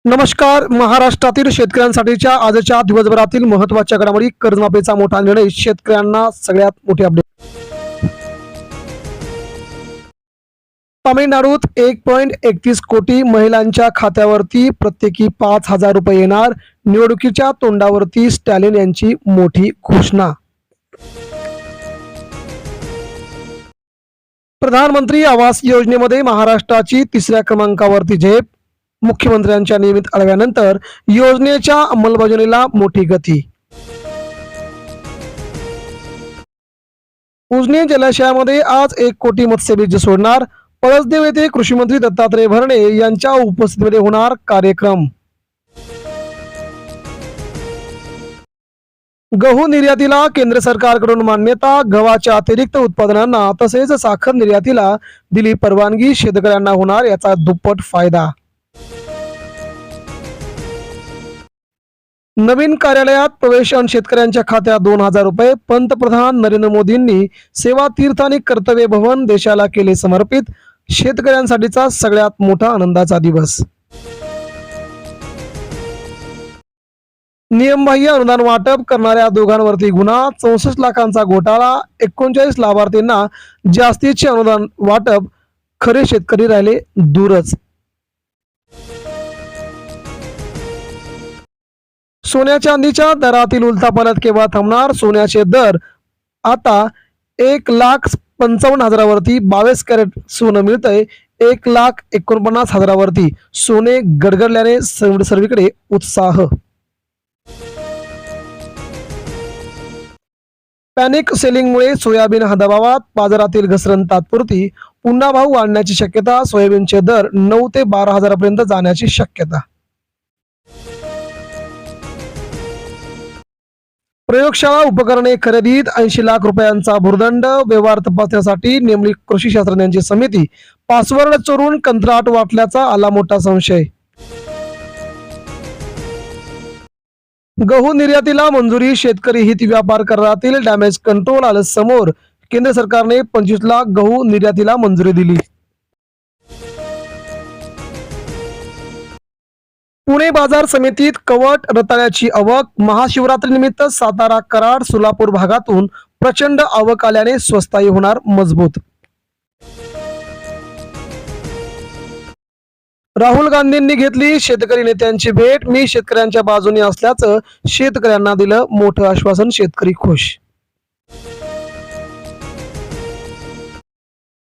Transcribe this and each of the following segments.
नमस्कार. महाराष्ट्रातील शेतकऱ्यांसाठीच्या आजच्या दिवसभरातील महत्त्वाच्या घडामोडी. कर्जमाफीचा मोठा निर्णय, शेतकऱ्यांना सगळ्यात मोठी अपडेट. तामिळनाडूत 1.31 कोटी महिलांच्या खात्यावरती प्रत्येकी 5,000 रुपये येणार. निवडणुकीच्या तोंडावरती स्टॅलिन यांची मोठी घोषणा. प्रधानमंत्री आवास योजनेमध्ये महाराष्ट्राची 3ऱ्या क्रमांकावरती झेप. मुख्यमंत्र्यांच्या नियमित आढाव्यानंतर योजनेच्या अंमलबजावणीला मोठी गती. उजनी जलाशयामध्ये आज 1 कोटी मत्स्यबीज सोडणार. पळसदेव येथे कृषी मंत्री दत्तात्रय भरणे यांच्या उपस्थितीमध्ये होणार कार्यक्रम. गहू निर्यातीला केंद्र सरकारकडून मान्यता. गव्हाच्या अतिरिक्त उत्पादनांना तसेच साखर निर्यातीला दिली परवानगी. शेतकऱ्यांना होणार याचा दुप्पट फायदा. नवीन कार्यालयात प्रवेश आणि शेतकऱ्यांच्या खात्यात 2,000 रुपये. पंतप्रधान नरेंद्र मोदींनी सेवा तीर्थ आणि कर्तव्य भवन देशाला केले समर्पित. शेतकऱ्यांसाठीचा सगळ्यात मोठा आनंदाचा दिवस. नियमबाह्य अनुदान वाटप करणाऱ्या दोघांवरती गुन्हा. 64 लाखांचा घोटाळा. 39 लाभार्थींना जास्तीचे अनुदान वाटप. खरे शेतकरी राहिले दूरच. सोन्या चांदीच्या दरातील उलथापालथ केव्हा थांबणार? सोन्याचे दर आता 1,55,000वरती. 22 कॅरेट सोनं मिळतंय 1,49,000वरती. सोने गडगडल्याने सर्वीकडे उत्साह. पॅनिक सेलिंगमुळे सोयाबीन हंगामात बाजारातील घसरण तात्पुरती. पुन्हा भाव वाढण्याची शक्यता. सोयाबीनचे दर 9 ते 12,000 पर्यंत जाण्याची शक्यता. प्रयोगशाळा उपकरणे खरेदीत 80 लाख रुपयांचा भुर्दंड. व्यवहार तपासण्यासाठी नेमली कृषी शास्त्रज्ञांची समिती. पासवर्ड चोरून कंत्राट वाटल्याचा आला मोठा संशय. गहू निर्यातीला मंजुरी. शेतकरी हित व्यापार करारातील डॅमेज कंट्रोल आलं समोर. केंद्र सरकारने 25 लाख गहू निर्यातीला मंजुरी दिली. पुणे बाजार समितीत कवट रताळ्याची आवक. महाशिवरात्री निमित्त सातारा, कराड, सोलापूर भागातून प्रचंड आवक आल्याने स्वस्ताई होणार मजबूत. राहुल गांधींनी घेतली शेतकरी नेत्यांची भेट. मी शेतकऱ्यांच्या बाजूने असल्याचं शेतकऱ्यांना दिलं मोठं आश्वासन. शेतकरी खुश.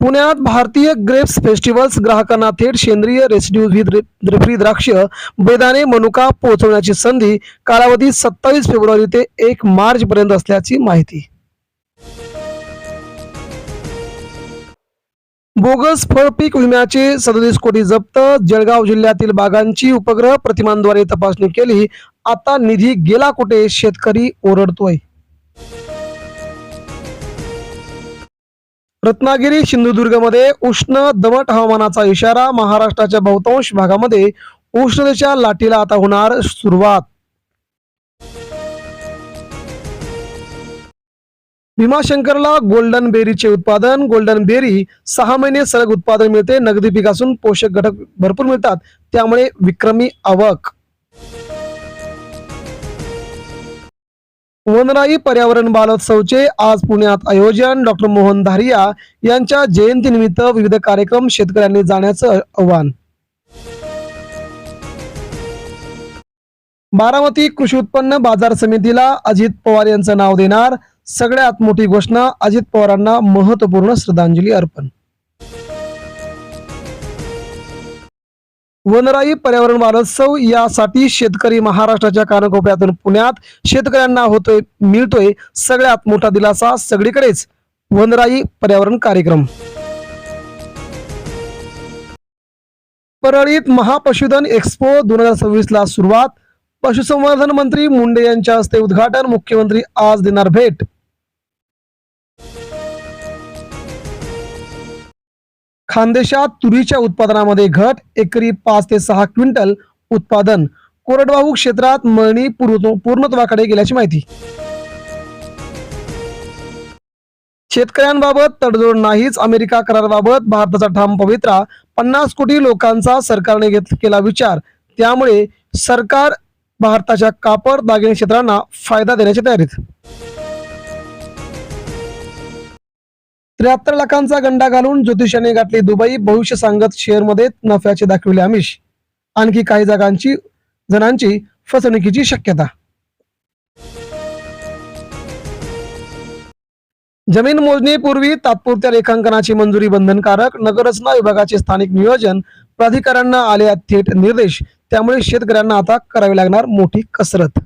पुण्यात भारतीय ग्रेप्स फेस्टिवल्स. ग्राहकांना थेट सेंद्रिय रेसिड्यूज विथ द्राक्ष, बेदाणे, मनुका पोहोचवण्याची संधी. कालावधी 27 फेब्रुवारी ते 1 मार्च पर्यंत असल्याची माहिती. बोगस फळपीक विम्याचे 37 कोटी जप्त. जळगाव जिल्ह्यातील बागांची उपग्रह प्रतिमांद्वारे तपासणी केली. आता निधी गेला कुठे? शेतकरी ओरडतोय. रत्नागिरी, सिंधुदुर्गमध्ये उष्ण दमट हवामानाचा इशारा. महाराष्ट्राच्या बहुतांश भागामध्ये उष्णतेच्या लाटेला आता होणार सुरुवात. भीमाशंकरला गोल्डन बेरीचे उत्पादन. गोल्डन बेरी 6 महिने सलग उत्पादन मिळते. नगदी पिकासून पोषक घटक भरपूर मिळतात, त्यामुळे विक्रमी आवक. वनराई पर्यावरण बालोत्सवचे आज पुण्यात आयोजन. डॉक्टर मोहन धारिया यांच्या जयंतीनिमित्त विविध कार्यक्रम. शेतकऱ्यांनी जाण्याचं आवाहन. बारामती कृषी उत्पन्न बाजार समितीला अजित पवार यांचं नाव देणार. सगळ्यात मोठी घोषणा. अजित पवारांना महत्त्वपूर्ण श्रद्धांजली अर्पण. वनराई पर्यावरण बालोत्सव यासाठी शेतकरी महाराष्ट्राच्या कानाकोपऱ्यातून पुण्यात. शेतकऱ्यांना मिळतोय सगळ्यात मोठा दिलासा. सगळीकडेच वनराई पर्यावरण कार्यक्रम. परळीत महापशुधन एक्स्पो 2026 ला सुरुवात. पशुसंवर्धन मंत्री मुंडे यांच्या हस्ते उद्घाटन. मुख्यमंत्री आज देणार भेट. खानदेशात तुरीच्या उत्पादनामध्ये घट. एकरी 5 ते 6 क्विंटल उत्पादन. कोरडवाहू क्षेत्रात मळणी पूर्णत्वाकडे गेल्याची माहिती. शेतकऱ्यांबाबत तडजोड नाहीच. अमेरिका कराराबाबत भारताचा ठाम पवित्रा. 50 कोटी लोकांचा सरकारने केला विचार. त्यामुळे सरकार भारताच्या कापड दागिने क्षेत्रांना फायदा देण्याची तयारीत. 73 लाखांचा गंडा घालून ज्योतिषाने गाठली दुबई. भविष्य सांगत शेअरमध्ये नफ्याचे दाखविले आमिष. आणखी काही जणांची फसवणुकीची शक्यता. जमीन मोजणीपूर्वी तात्पुरत्या रेखांकनाची मंजुरी बंधनकारक. नगररचना विभागाचे स्थानिक नियोजन प्राधिकाऱ्यांना आले थेट निर्देश. त्यामुळे शेतकऱ्यांना आता करावी लागणार मोठी कसरत.